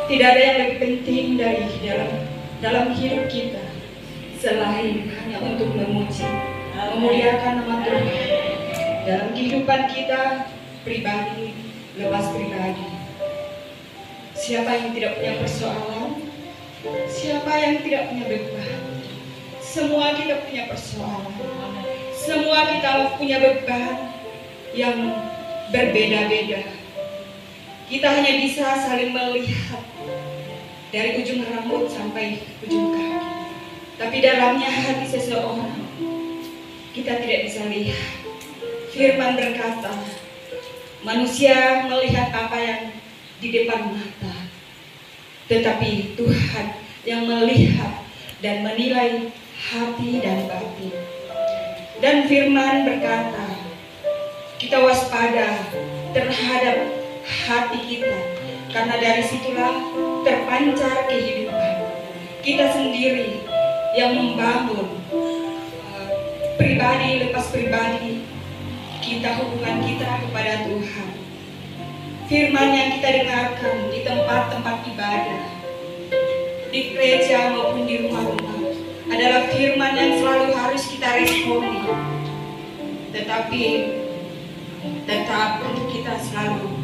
Tidak ada yang lebih penting dari dalam hidup kita selain hanya untuk memuji, memuliakan nama Tuhan dalam kehidupan kita pribadi, lepas pribadi. Siapa yang tidak punya persoalan? Siapa yang tidak punya beban? Semua kita punya persoalan. Semua kita punya beban yang berbeda-beda. Kita hanya bisa saling melihat dari ujung rambut sampai ujung kaki. Tapi dalamnya hati seseorang kita tidak bisa lihat. Firman berkata, manusia melihat apa yang di depan mata, tetapi Tuhan yang melihat dan menilai hati dan batin. Dan firman berkata, kita waspada terhadap hati kita, karena dari situlah terpancar kehidupan. Kita sendiri yang membangun pribadi lepas pribadi kita, hubungan kita kepada Tuhan. Firman yang kita dengarkan di tempat-tempat ibadah, di gereja maupun di rumah-rumah, adalah firman yang selalu harus kita responi. Tetapi tetap untuk kita selalu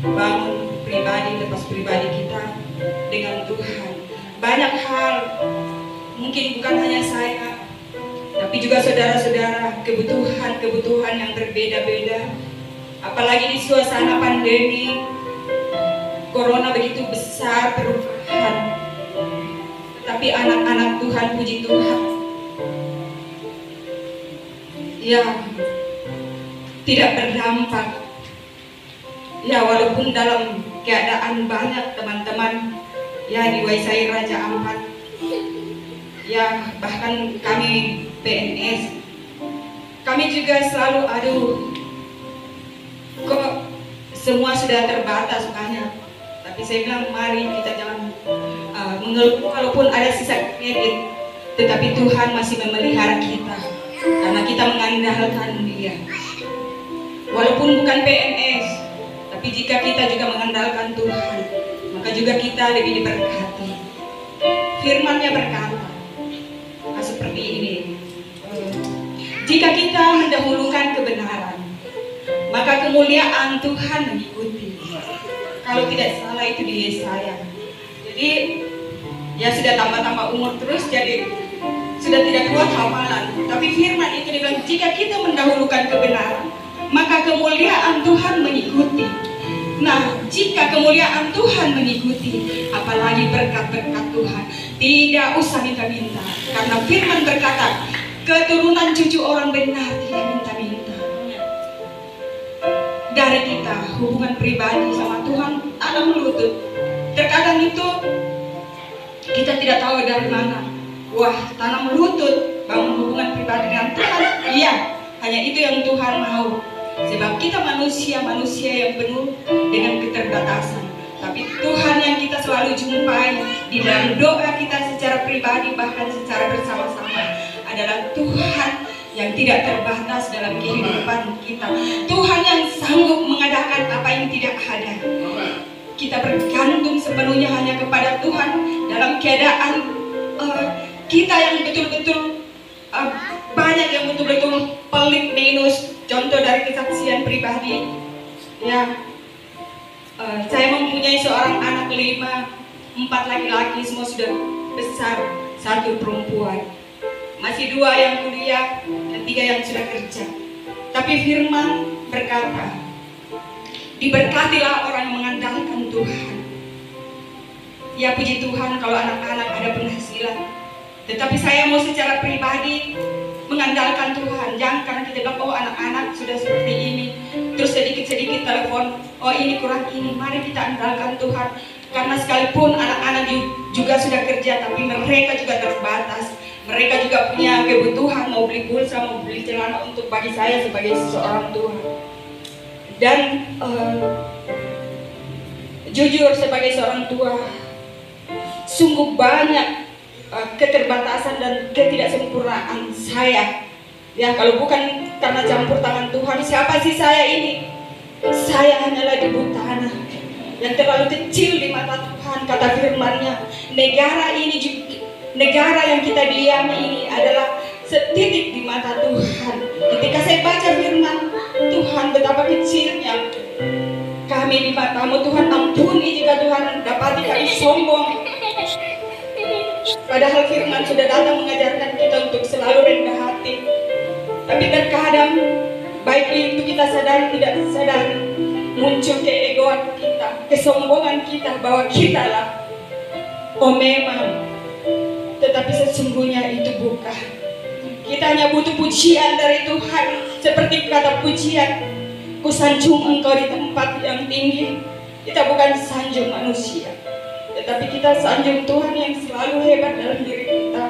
bangun pribadi lepas pribadi kita dengan Tuhan. Banyak hal, mungkin bukan hanya saya, tapi juga saudara-saudara, kebutuhan yang berbeda-beda. Apalagi di suasana pandemi, corona begitu besar perubahan. Tetapi anak-anak Tuhan, puji Tuhan, yang tidak berdampak. Ya, walaupun dalam keadaan banyak teman-teman ya diwaisai Raja Ampat, ya bahkan kami PNS, kami juga selalu kok semua sudah terbatas banyak. Tapi saya bilang mari kita jangan mengeluh walaupun ada sisa kredit, tetapi Tuhan masih memelihara kita karena kita mengandalkan Dia. Walaupun bukan PNS, tapi jika kita juga mengandalkan Tuhan, maka juga kita lebih diberkati. Firman-Nya berkata seperti ini, jika kita mendahulukan kebenaran, maka kemuliaan Tuhan mengikuti. Kalau tidak salah itu di Yesaya. Jadi ya sudah tambah-tambah umur terus, jadi sudah tidak kuat hafalan. Tapi firman itu dibilang, jika kita mendahulukan kebenaran, maka kemuliaan Tuhan mengikuti. Nah, jika kemuliaan Tuhan mengikuti, apalagi berkat-berkat Tuhan, tidak usah minta-minta. Karena firman berkata, keturunan cucu orang benar tidak minta-minta. Dari kita, hubungan pribadi sama Tuhan ada melutut. Terkadang itu kita tidak tahu dari mana. Wah, tanam lutut, bangun hubungan pribadi dengan Tuhan. Iya, hanya itu yang Tuhan mau. Sebab kita manusia yang penuh dengan keterbatasan. Tapi Tuhan yang kita selalu jumpai di dalam doa kita secara pribadi, bahkan secara bersama-sama, adalah Tuhan yang tidak terbatas dalam kehidupan kita. Tuhan yang sanggup mengadakan apa yang tidak ada. Kita bergantung sepenuhnya hanya kepada Tuhan dalam keadaan kita yang betul-betul banyak yang betul-betul pelik minus. Contoh dari kesaksian pribadi, ya, saya mempunyai seorang anak 5, 4 laki-laki, semua sudah besar, 1 perempuan, masih 2 yang kuliah dan 3 yang sudah kerja. Tapi firman berkata, diberkatilah orang yang mengandalkan Tuhan. Ya, puji Tuhan kalau anak-anak ada penghasilan. Tetapi saya mau secara pribadi mengandalkan Tuhan. Jangan karena kita bilang, oh anak-anak sudah seperti ini, terus sedikit-sedikit telepon, oh ini kurang ini, mari kita andalkan Tuhan. Karena sekalipun anak-anak juga sudah kerja, tapi mereka juga terbatas. Mereka juga punya kebutuhan, mau beli pulsa, mau beli celana untuk bagi saya sebagai seseorang Tuhan. Dan jujur sebagai seorang tua, sungguh banyak keterbatasan dan ketidaksempurnaan saya. Ya, kalau bukan karena campur tangan Tuhan, siapa sih saya ini? Saya hanyalah debu tanah. yang terlalu kecil di mata Tuhan. Kata firman-Nya, negara yang kita diami ini adalah setitik di mata Tuhan. Ketika saya baca firman Tuhan, betapa kecilnya kami di mata-Mu Tuhan. Ampuni jika Tuhan dapati kami sombong, padahal firman sudah datang mengajarkan kita untuk selalu rendah hati. Tapi terkadang baik itu kita sadari tidak sadari, muncul keegoan kita, kesombongan kita bahwa kita lah memang, tetapi sesungguhnya itu bukan. Kita hanya butuh pujian dari Tuhan, seperti kata pujian, ku sanjung Engkau di tempat yang tinggi. Kita bukan sanjung manusia, tetapi kita sanjung Tuhan yang selalu hebat dalam diri kita.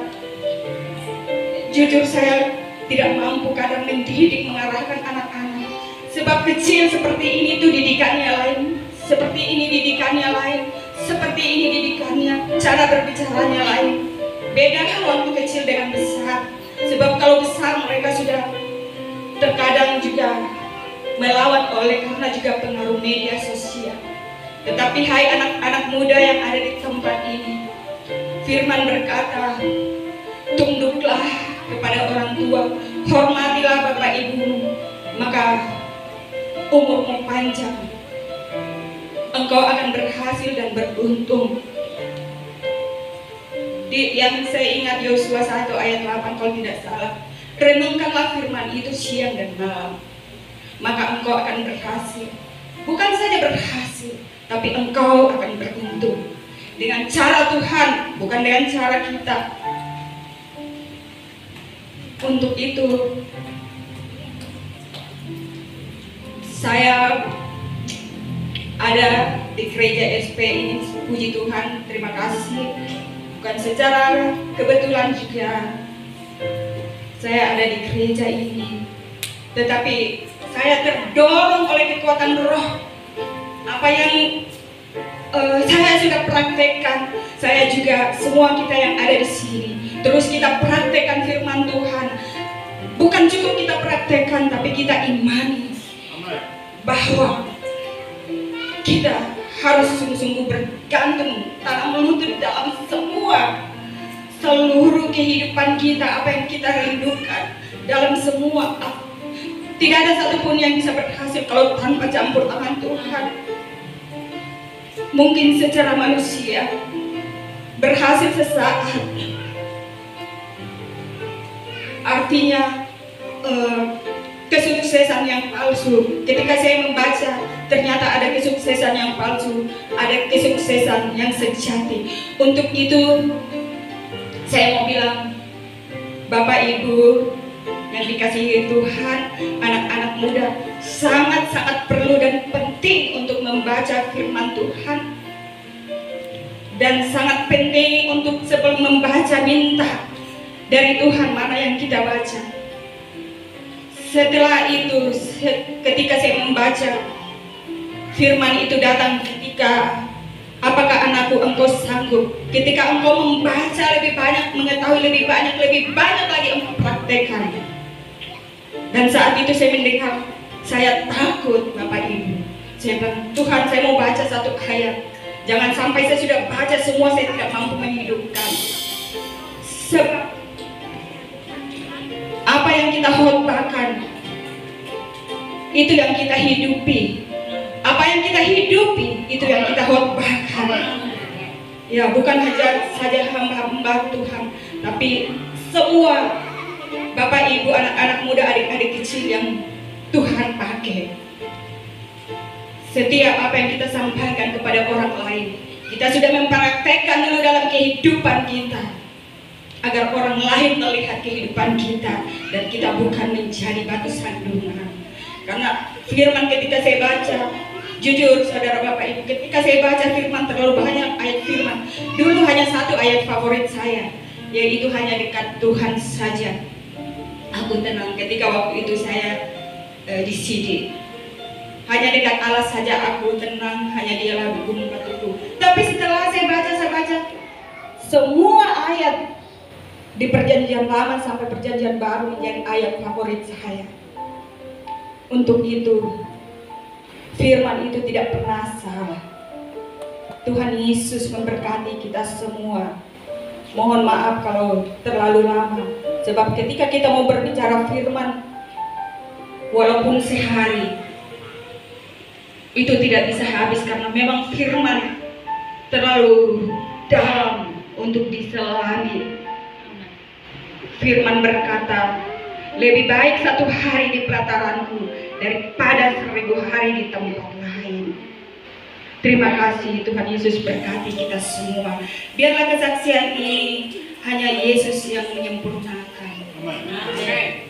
Jujur saya tidak mampu kadang mendidik, mengarahkan anak-anak. Sebab kecil seperti ini tuh didikannya lain, seperti ini didikannya lain, seperti ini didikannya, cara berbicaranya lain. Beda waktu kecil dengan besar. Sebab kalau besar mereka sudah terkadang juga melawan oleh karena juga pengaruh media sosial. Tetapi hai anak-anak muda yang ada di tempat ini, firman berkata, tunduklah kepada orang tua, hormatilah bapak ibumu, maka umurmu panjang, engkau akan berhasil dan beruntung. Yang saya ingat Yosua 1 ayat 8 kalau tidak salah, renungkanlah firman itu siang dan malam, maka engkau akan berhasil. Bukan saja berhasil, tapi engkau akan beruntung dengan cara Tuhan, bukan dengan cara kita. Untuk itu saya ada di gereja SP ini, puji Tuhan, terima kasih. Bukan secara kebetulan juga saya ada di gereja ini, tetapi saya terdorong oleh kekuatan roh. Apa yang saya sudah praktekkan, saya juga, semua kita yang ada di sini, terus kita praktekkan firman Tuhan. Bukan cukup kita praktekkan, tapi kita imani bahwa kita harus sungguh-sungguh bergantung, tanam lutut dalam seluruh kehidupan kita, apa yang kita rindukan dalam semua. Tidak ada satupun yang bisa berhasil kalau tanpa campur tangan Tuhan. Mungkin secara manusia berhasil sesaat, artinya kesuksesan yang palsu. Ketika saya membaca, ternyata ada kesuksesan yang palsu, ada kesuksesan yang sejati. Untuk itu saya mau bilang, Bapak Ibu yang dikasihi Tuhan, anak-anak muda, sangat-sangat perlu dan penting untuk membaca firman Tuhan. Dan sangat penting untuk sebelum membaca, minta dari Tuhan mana yang kita baca. Setelah itu, ketika saya membaca, firman itu datang ketika, apakah anakku engkau sanggup? Ketika engkau membaca lebih banyak, mengetahui lebih banyak lagi engkau praktekkan. Dan saat itu saya mendengar, saya takut Bapak Ibu. Saya bilang, Tuhan, saya mau baca satu ayat. Jangan sampai saya sudah baca semua, saya tidak mampu menghidupkan. Sebab apa yang kita khotbahkan, itu yang kita hidupi. Apa yang kita hidupi, itu yang kita khotbahkan. Ya, bukan saja hamba-hamba Tuhan, tapi semua Bapak Ibu, anak-anak muda, adik-adik kecil yang Tuhan pakai. Setiap apa yang kita sampaikan kepada orang lain, kita sudah mempraktekkan dulu dalam kehidupan kita, agar orang lain melihat kehidupan kita dan kita bukan menjadi batu sandungan. Karena firman ketika saya baca, jujur saudara Bapak Ibu, ketika saya baca firman, terlalu banyak ayat firman. Dulu hanya satu ayat favorit saya, yaitu hanya dekat Tuhan saja aku tenang. Ketika waktu itu saya di CD, hanya dekat Allah saja aku tenang, hanya Dialah gunung batuku. Tapi setelah saya baca semua ayat di perjanjian lama sampai perjanjian baru menjadi ayat favorit saya. Untuk itu firman itu tidak pernah salah. Tuhan Yesus memberkati kita semua. Mohon maaf kalau terlalu lama, sebab ketika kita mau berbicara firman, walaupun sehari, itu tidak bisa habis karena memang firman terlalu dalam untuk diselami. Firman berkata, lebih baik 1 hari di pelataranku daripada 1000 hari di tempat lain. Terima kasih, Tuhan Yesus berkati kita semua. Biarlah kesaksian ini hanya Yesus yang menyempurnakan. Amen.